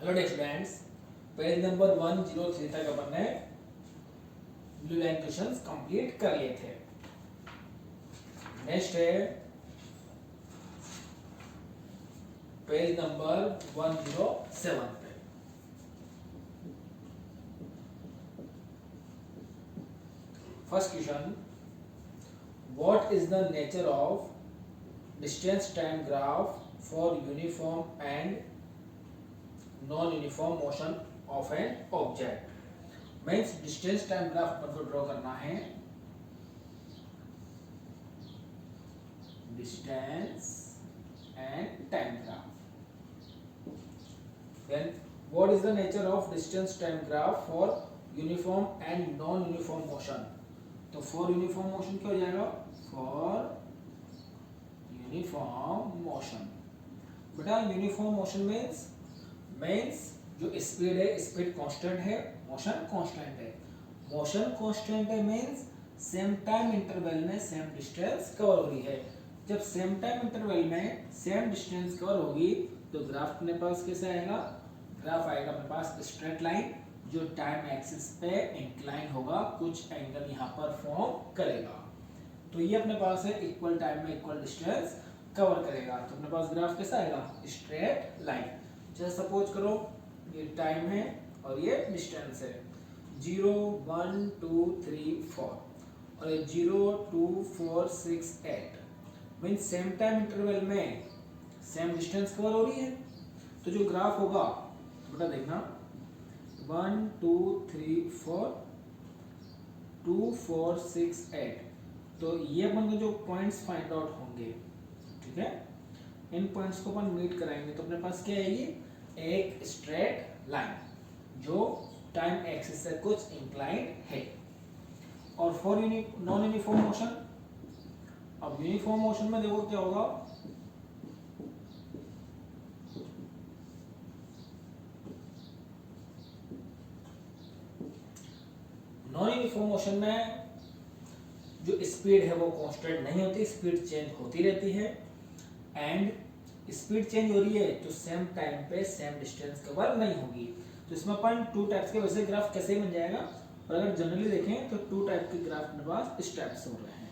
Hello students, page number 103 तक अपन ने blue line questions complete कर लिए थे। नेक्स्ट है पेज नंबर 107 पे। First question, what is the nature of distance time graph for uniform and non uniform motion of an object. Means distance time graph अपन को draw करना है। Distance and time graph. Then what is the nature of distance time graph for uniform and non uniform motion. तो for uniform motion क्या हो जाएगा? For uniform motion. बेटा uniform motion means जो स्पीड है, स्पीड कांस्टेंट है, motion constant है। Motion constant है मीन्स सेम टाइम इंटरवल में सेम डिस्टेंस कवर हो रही है। जब सेम टाइम इंटरवल में सेम डिस्टेंस कवर होगी तो ग्राफ अपने पास कैसे आएगा? ग्राफ आएगा अपने पास स्ट्रेट लाइन जो टाइम एक्सिस पे इंक्लाइन होगा, कुछ एंगल यहाँ पर फॉर्म करेगा। तो ये अपने पास है इक्वल टाइम में इक्वल डिस्टेंस कवर करेगा। तो अपने पास ग्राफ कैसा आएगा? Straight line. जैसे सपोज करो ये टाइम है और ये डिस्टेंस है 0 1 2 3 4 और ये 0 2 4 6 8 मीन सेम टाइम इंटरवल में सेम डिस्टेंस कवर हो रही है। तो जो ग्राफ होगा बेटा देखना 1 2 3 4 2 4 6 8, तो ये अपन को जो पॉइंट्स फाइंड आउट होंगे, ठीक है, इन पॉइंट्स को अपन मीट कराएंगे तो अपने पास क्या आएगी? एक स्ट्रेट लाइन जो टाइम एक्सिस से कुछ इंक्लाइंड है। और फॉर नॉन यूनिफॉर्म मोशन, अब यूनिफॉर्म मोशन में देखो क्या होगा? नॉन यूनिफॉर्म मोशन में जो स्पीड है वो कांस्टेंट नहीं होती, स्पीड चेंज होती रहती है। एंड स्पीड चेंज हो रही है तो सेम टाइम पे सेम डिस्टेंस कवर नहीं होगी। तो इसमें अपन टू टाइप्स के वैसे ग्राफ कैसे बन जाएगा, और अगर जनरली देखें तो टू टाइप के ग्राफ अपने पास इस टाइप से हो रहे हैं।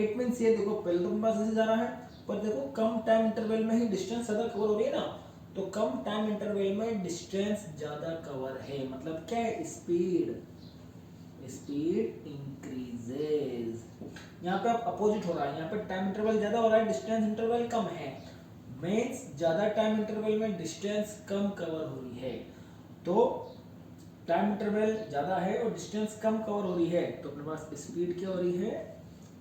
इट मींस ये देखो पहले तो अपने पास ऐसे जा रहा है, पर देखो कम टाइम इंटरवल में ही डिस्टेंस ज्यादा कवर हो रही है ना, तो कम टाइम इंटरवल में डिस्टेंस ज्यादा कवर है, मतलब क्या है? Speed increases. यहाँ पे अब अपोजिट हो रहा है, यहाँ पे टाइम इंटरवल ज्यादा हो रहा है, डिस्टेंस इंटरवल कम है। मीन्स ज्यादा टाइम इंटरवल में डिस्टेंस कम कवर हो रही है। तो टाइम इंटरवल ज्यादा है और डिस्टेंस कम कवर हो रही है, तो अपने पास स्पीड क्या हो रही है?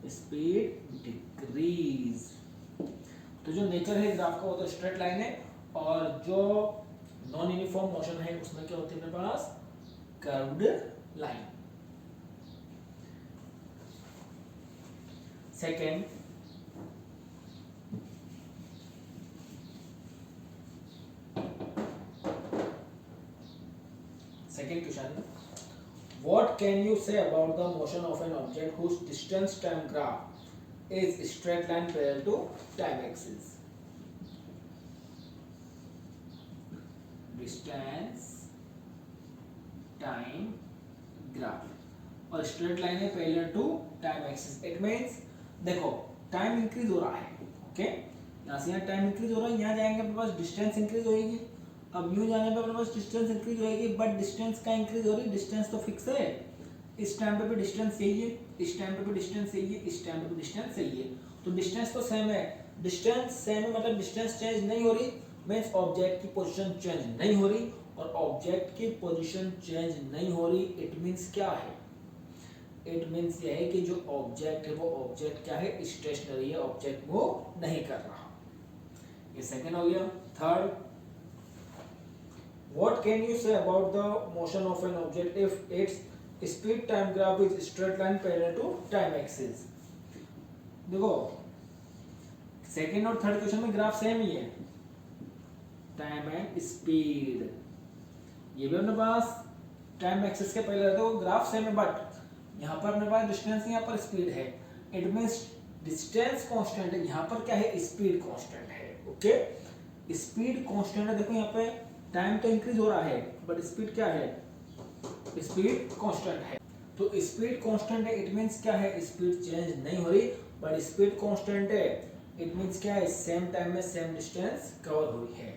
Speed decrease. तो जो नेचर है ग्राफ का वो तो स्ट्रेट लाइन है, और जो नॉन यूनिफॉर्म मोशन है उसमें क्या होती है अपने पास? Curved line. Second, question, what can you say about the motion of an object whose distance time graph is straight line parallel to time axis? Distance time graph और straight line है parallel to time axis. It means देखो time increase हो रहा है, okay, यहाँ से यहाँ time increase हो रहा है, यहाँ जाएंगे अपने पास डिस्टेंस इंक्रीज होगी। अब यूं जाने पे अपने पास डिस्टेंस इंक्रीज होगी, बट डिस्टेंस का इंक्रीज हो रही है, डिस्टेंस तो फिक्स है। इस टाइम पे भी डिस्टेंस यही है, इस टाइम पे भी डिस्टेंस यही है, इस टाइम पे भी डिस्टेंस यही है, तो डिस्टेंस तो सेम है। डिस्टेंस सेम है मतलब डिस्टेंस चेंज नहीं हो रही, मींस ऑब्जेक्ट की पोजीशन चेंज नहीं हो रही, और ऑब्जेक्ट की पोजीशन चेंज नहीं हो रही इट मींस क्या है? इट मींस ये है कि जो ऑब्जेक्ट है वो ऑब्जेक्ट क्या है? स्टेशनरी है, ऑब्जेक्ट मूव नहीं कर रहा। ये सेकंड हो गया। Third, what can you say about the motion of an object if its speed time graph is straight line parallel to time axis? देखो सेकंड और थर्ड क्वेश्चन में ग्राफ सेम ही है, टाइम एंड स्पीड। ये भी अपने पास time axis के पहले रहते हो, ग्राफ सेम है, बट यहाँ पर अपने पास डिस्टेंस, यहाँ पर स्पीड है। इट मींस डिस्टेंस कांस्टेंट है, यहाँ पर क्या है? स्पीड कांस्टेंट है, ओके। स्पीड कांस्टेंट है, देखो यहाँ पे टाइम तो इंक्रीज हो रहा है बट स्पीड क्या है, स्पीड कांस्टेंट है। तो स्पीड कांस्टेंट है इट मींस क्या है, स्पीड चेंज नहीं हो रही बट स्पीड कांस्टेंट है इट मींस क्या है, सेम टाइम में सेम डिस्टेंस कवर हो रही है।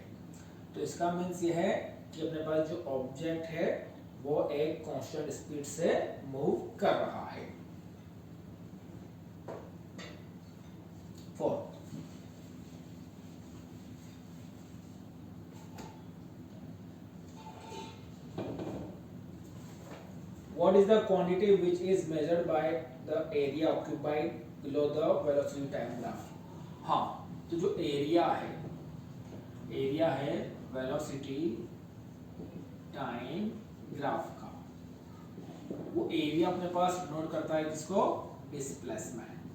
तो इसका मींस ये है कि अपने पास जो ऑब्जेक्ट है वो एक कांस्टेंट स्पीड से मूव कर रहा है। 4 What is the quantity which is measured by the area occupied below the velocity time graph? हाँ, तो जो एरिया है वेलोसिटी टाइम ग्राफ का, वो एरिया अपने पास नोट करता है किसको, डिस्प्लेसमेंट।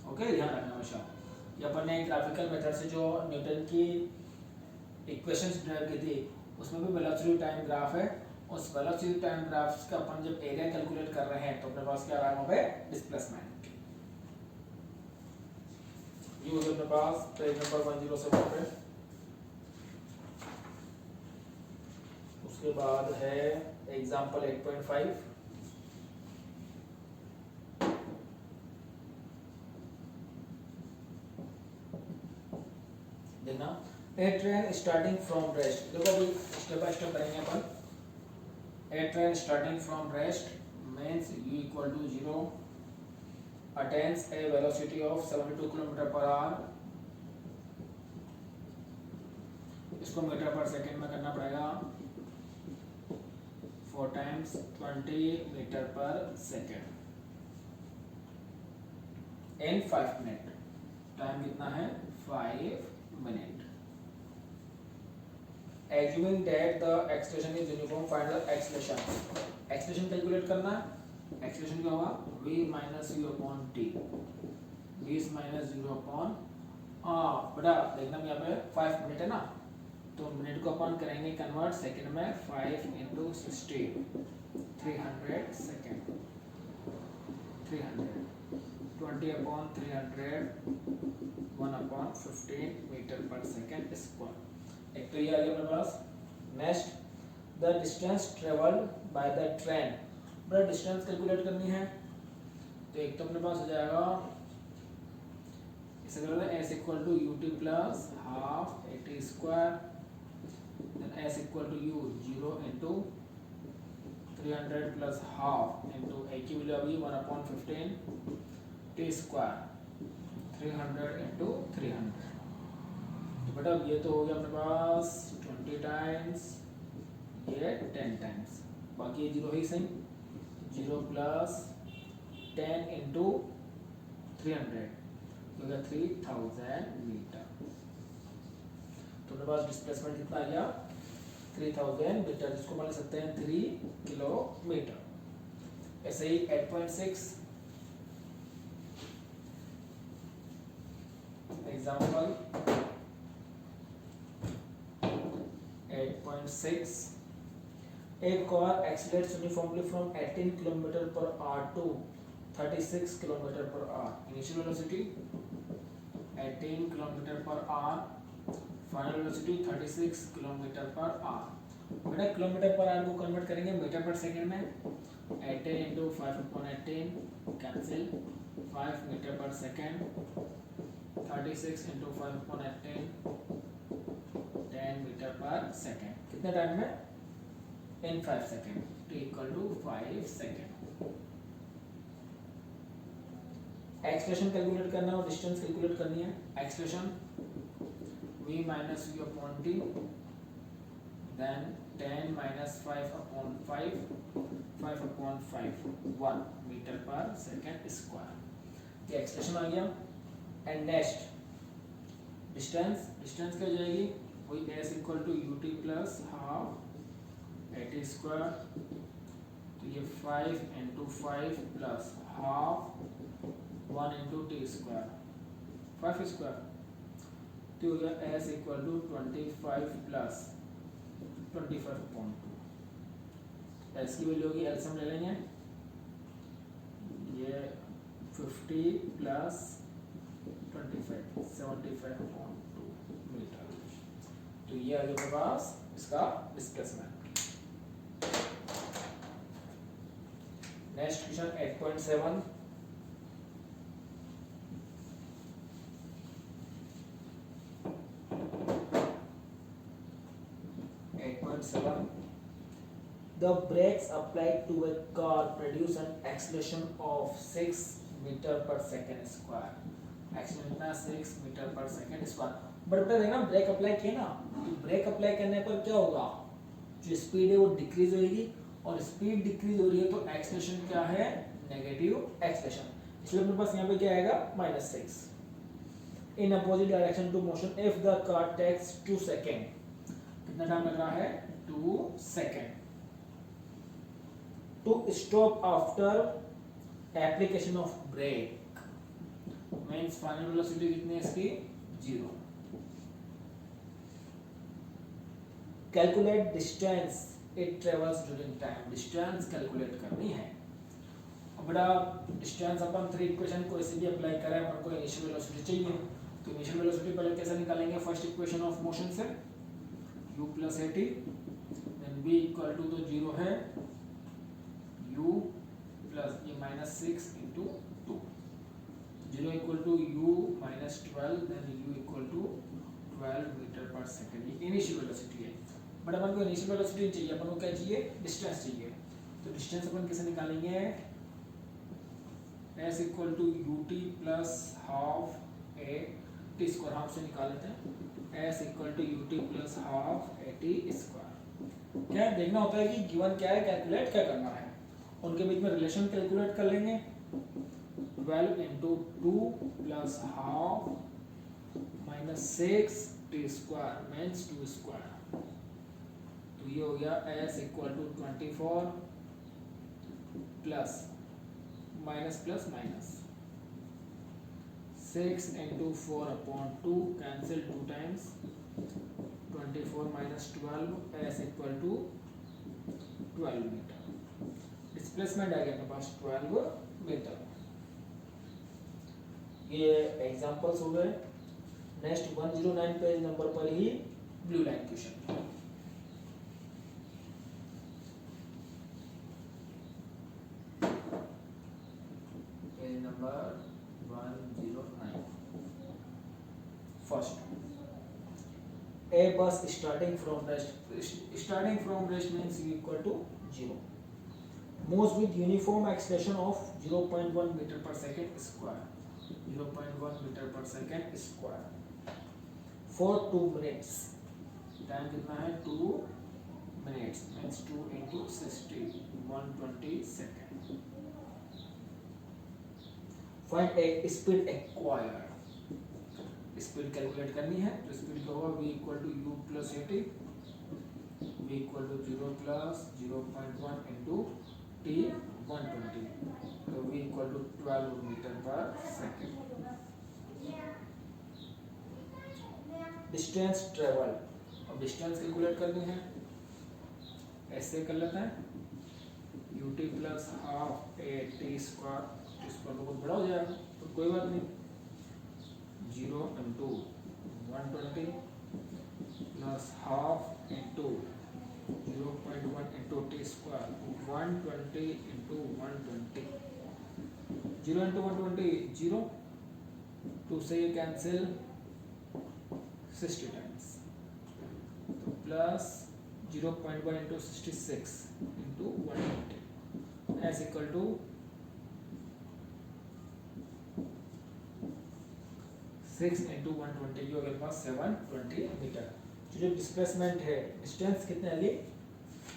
ओके, ध्यान रखना हमेशा। ये अपन ने ग्राफिकल मेथड से जो न्यूटन की इक्वेशंस ड्राइव की थी उसमें भी वेलोसिटी टाइम ग्राफ है। उस वेलोसिटी टाइम ग्राफ का अपन जब एरिया कैलकुलेट कर रहे हैं तो अपने पास क्या आ रहा है, डिस्प्लेसमेंट। ये हो गया अपने पास पेज नंबर 107 पे। उसके बाद है एग्जांपल 8.5। देखना, ए ट्रेन स्टार्टिंग फ्रॉम रेस्ट। देखो अभी स्टेप बाय स्टेप करेंगे अपन। A train starting from rest means u equal to 0 attains a velocity of 72 km per hour। इसको मीटर पर सेकेंड में करना पड़ेगा 4 times 20 metre per second in 5 minute. Time कितना है, 5 minute. Assuming that the acceleration is uniform, find the acceleration। acceleration calculate करना है। acceleration क्या होगा, v minus u upon t। v minus u upon बड़ा देखना यहाँ पे 5 मिनट है ना, तो मिनट को अपन करेंगे कन्वर्ट सेकंड में। 5 into 60 300 second. 300 20 upon 300 1 upon 15 metre per second square. एक तो ये आ गया अपने पास। Next, the distance travelled by the train. बड़ा डिस्टेंस कैलकुलेट करनी है तो एक तो अपने पास हो जाएगा, इसे कर लेते हैं s equal to ut plus half at square, then s equal to u 0 into 300 plus half into a की वैल्यू अभी 1 अपॉन 15 t स्क्वायर 300 इंटू 300। तो बेटा ये तो हो गया अपने पास 20 टाइम्स, ये 10 टाइम्स, बाकी ये जीरो ही सही। 0 प्लस 10 इंटू 300 हो गया 3000 मीटर। तो अपने पास डिस्प्लेसमेंट कितना आ गया, 3000 मीटर, जिसको मान सकते हैं 3 किलोमीटर। ऐसे ही 8.6 example 8.6। A car accelerates uniformly from 18 km per hour to 36 km per hour। Initial velocity 18 km per hour, final velocity 36 km per hour। बेटा किलोमीटर पर आवर को कन्वर्ट करेंगे मीटर पर सेकंड में। 18 into 5/18 cancel, 5 metre per second. 36 into 5/18 10 metre per second. कितने time में, in 5 second, t equal to 5 second. Expression calculate करना और distance calculate करनी है। Expression v minus u upon t, then 10 minus 5 upon 5 upon 5 1 metre per second square. ये expression आ गया। And next distance क्या हो जाएगी, वही s equal to ut plus half at square. तो ये 5 into 5 plus half 1 into t square 5 square. तो हो गया s equal to 25 plus 25/2। s की वैल्यू होगी, एलसीएम ले लेंगे, ये 50 प्लस 25 75/2 मीटर। तो ये आ गया मेरे पास इसका displacement. Next question 8.7, the brakes applied to a car produce an acceleration of 6 metre per second square. Acceleration कितना 6 metre per second square. But बेटा देखना ब्रेक अप्लाई किया ना, तो ब्रेक अप्लाई करने पर क्या होगा, जो स्पीड है वो डिक्रीज होगी, और स्पीड डिक्रीज हो रही है तो एक्सीलरेशन क्या है, नेगेटिव एक्सीलरेशन, इसलिए मेरे पास यहाँ पे क्या आएगा -6 in opposite direction to motion if the car takes 2 सेकंड। कितना टाइम लग रहा है, 2 second to stop after application of brake. Means final velocity कितनी है इसकी, 0। Calculate distance it travels during time. Distance calculate करनी है। अब बड़ा डिस्टेंस अपन 3 इक्वेशन को ऐसे भी अप्लाई करें, अपन को इनिशियल वेलोसिटी चाहिए, तो इनिशियल वेलोसिटी पहले कैसे निकालेंगे, फर्स्ट इक्वेशन ऑफ मोशन से u + at देन v = तो 0 है, u प्लस ये -6 × 2, 0 = u - 12 then u = 12 metre per second. ये इनिशियल वेलोसिटी है, बट अपन को इनिशियल वेलोसिटी चाहिए, अपन को क्या चाहिए, डिस्टेंस चाहिए। तो डिस्टेंस अपन कैसे निकालेंगे, s = ut + half a t square, half से निकाल लेते हैं, s = ut + half a t square. क्या देखना होता है कि गिवन क्या है, कैलकुलेट क्या करना है, उनके बीच में रिलेशन कैलकुलेट कर लेंगे। 12 × 2 + half -6 t square means 2 square, तो ये हो गया s = 24 plus minus plus minus 6 × 4/2 cancel 2 times 24 - 12 s = 12 metre. Displacement आ गया मेरे पास 12 मीटर। ये एग्जांपल्स हो गए। नेक्स्ट 109 पेज नंबर पर ही blue line question. Page number 109। First, a bus starting from rest means u = 0, moves with uniform acceleration of 0.1 meter per second square, 0.1 meter per second square for 2 minutes। Time कितना है, 2 minutes means 2 × 60 120 second. Find ए speed acquired. Speed calculate करनी है, तो speed क्या होगा, v = u + at, v = 0 + 0.1 × t 120, तो v = 12 metre per second. Distance travel, अब distance calculate करनी है, ऐसे कर लेते हैं, ut + half a t square, तो बहुत बड़ा हो जाएगा, तो कोई बात नहीं, 0 × 120 प्लस हाफ × 0.1 × t स्क्वायर 120 × 120, 0 × 120 0, 2 से ये कैंसिल 60 टाइम्स, तो प्लस 0.1 × 66 × 120 s = 6 × 120, जो अगर पास 720 मीटर। जो डिस्प्लेसमेंट है, डिस्टेंस कितने आ गई,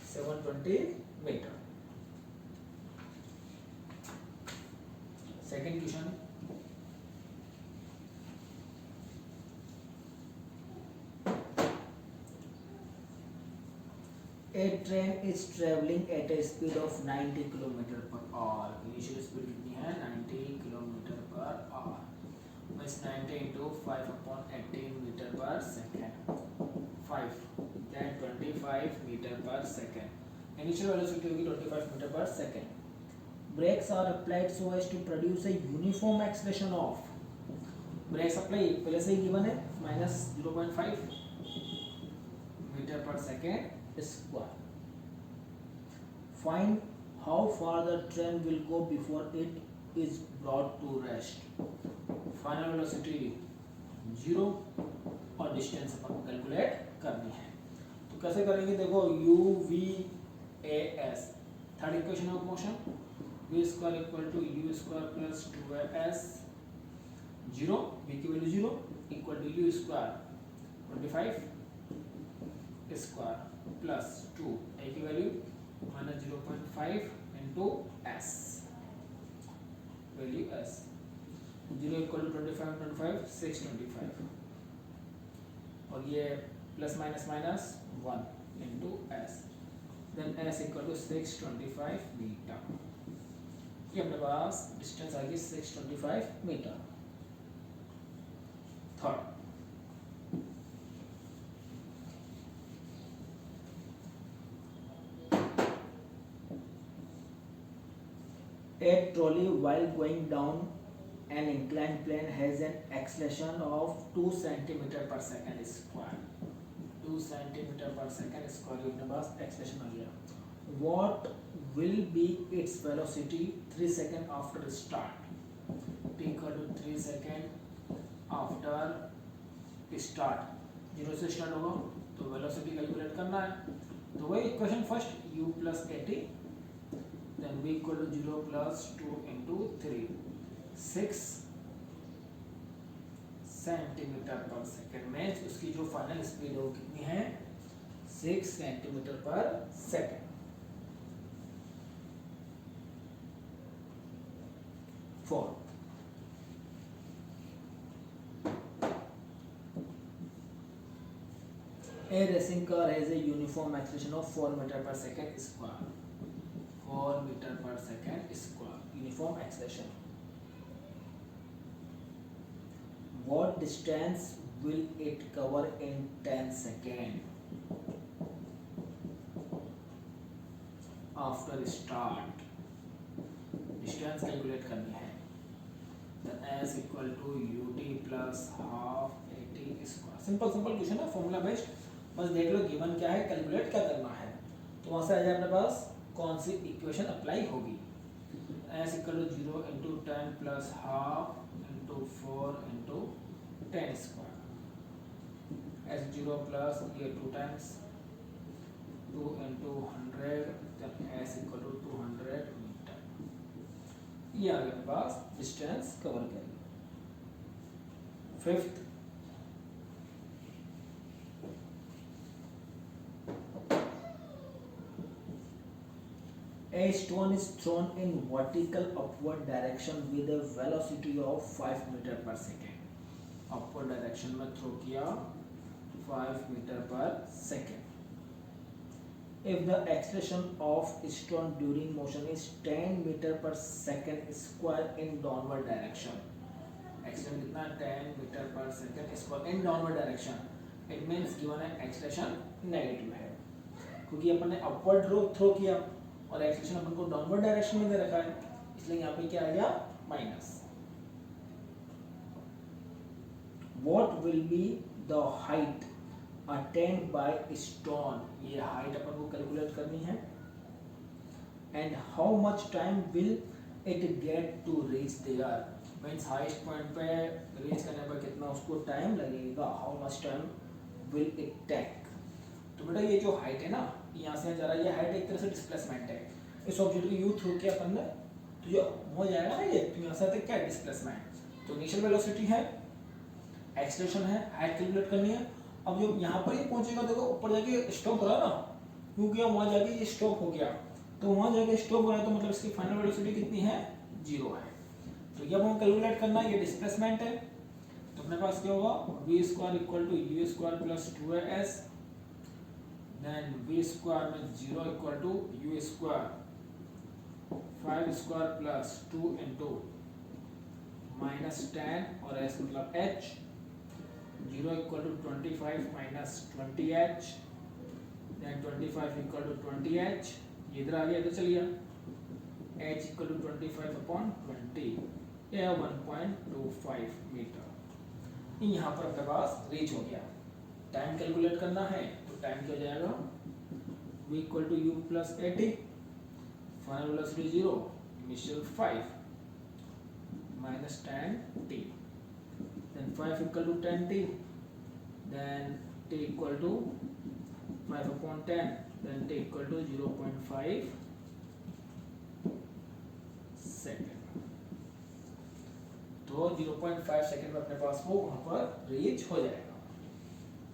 720 metre. Second question, a train is traveling at a speed of 90 km/h। Initial speed कितनी है, 90 km/h, means 90 × 5/18 meter per second, 5 then 25 meter per second। Initial velocity होगी 25 meter per second। Brakes are applied so as to produce a uniform acceleration of, brakes apply पहले से ही given है, -0.5 per second square. Find how far the train will go before it is brought to rest. Final velocity 0 और distance अपन को calculate करनी है. तो कैसे करेंगे देखो, u v a s third equation of motion, v square equal to u square plus 2as 0, v की value 0 equal to u square 25 square plus 2 a की value minus 0.5 into s value s 0 equal to 25 625 और ये plus minus minus 1 into s then s equal to 625 metre. ये अपने पास distance आ गई 625 metre. Third, a trolley while going down an inclined plane has an acceleration of 2 centimeter per second square. 2 centimeter per second square ये अपने पास acceleration आ गया. What will be its velocity 3 second after start? T equal to 3 second after start. 0 से start होगा तो velocity calculate करना है. तो वही equation first, u plus at then v equal to 0 plus 2 into 3, 6 centimetre पर सेकेंड में उसकी जो फाइनल स्पीड है वो कितनी है 6 सेंटीमीटर पर second. Fourth, a racing car has a uniform acceleration of 4 meter per second square. 4 meter per second square uniform acceleration. What distance will it cover in 10 seconds after start? Distance calculate करनी है. The s equal to ut plus half at square. Simple question है, formula based. बस देख लो given क्या है, calculate क्या करना है. तो वहां से आ जाए अपने पास कौन सी इक्वेशन अप्लाई होगी. s equal to 0 into 10 plus half into 4 into 10 square. s 0 plus ये 2 times 2 into 100 then s equal to 200 metre. ये आ गया पास डिस्टेंस कवर करेंगे. Fifth, a stone is thrown in vertical upward direction with a velocity of 5 meter per second. Upward direction में throw किया 5 meter per second. If the acceleration of stone during motion is 10 meter per second square in downward direction. Acceleration कितना 10 meter per second square in downward direction. It means given है acceleration negative है, क्योंकि अपन ने upward throw किया और acceleration अपन को downward direction में दे रखा है, इसलिए यहाँ पे क्या आ गया minus. What will be the height attained by stone? ये हाइट अपन को कैलकुलेट करनी है. And how much time will it get to reach there? Means highest point पे रीच करने पर कितना उसको टाइम लगेगा. How much time will it take? तो बेटा ये जो हाइट है ना, यहाँ से जा रहा है, ये हाइट एक तरह से डिस्प्लेसमेंट है. इस ऑब्जेक्ट को यू थ्रू किया अपन ने तो जो हो जाएगा ना ये, तो यहाँ से क्या डिस्प्लेसमेंट. तो इनिशियल वेलोसिटी है, एक्सेलरेशन है, हाइट कैलकुलेट करनी है. अब जो यहाँ पर ये पहुंचेगा देखो ऊपर जाके स्टॉप हो रहा है ना, क्योंकि वहाँ जाके ये स्टॉप हो गया, तो वहाँ जाके स्टॉप हो रहा है, तो मतलब इसकी फाइनल वेलोसिटी कितनी है 0 है. तो जब हमें कैलकुलेट करना है, ये डिस्प्लेसमेंट है, तो अपने पास क्या होगा v square equal to u square plus 2as then v square में 0 equal to u square 5 square plus 2 into minus 10 और s मतलब h 0 equal to 25 minus 20h then 25 equal to 20h. ये इधर आ गया तो चलिए h इक्वल टू 25 अपॉन 20 या 1.25 metre. यहाँ पर अपने पास रीच हो गया. टाइम कैलकुलेट करना है तो टाइम क्या हो जाएगा v equal to u plus 80, final velocity 0, initial 5 minus 10t, then 5 equal to 10t, then t equal to 5 upon 10, then t equal to 0.5 second. तो 0.5 सेकेंड में अपने पास वो वहां पर रीच हो जाएगा।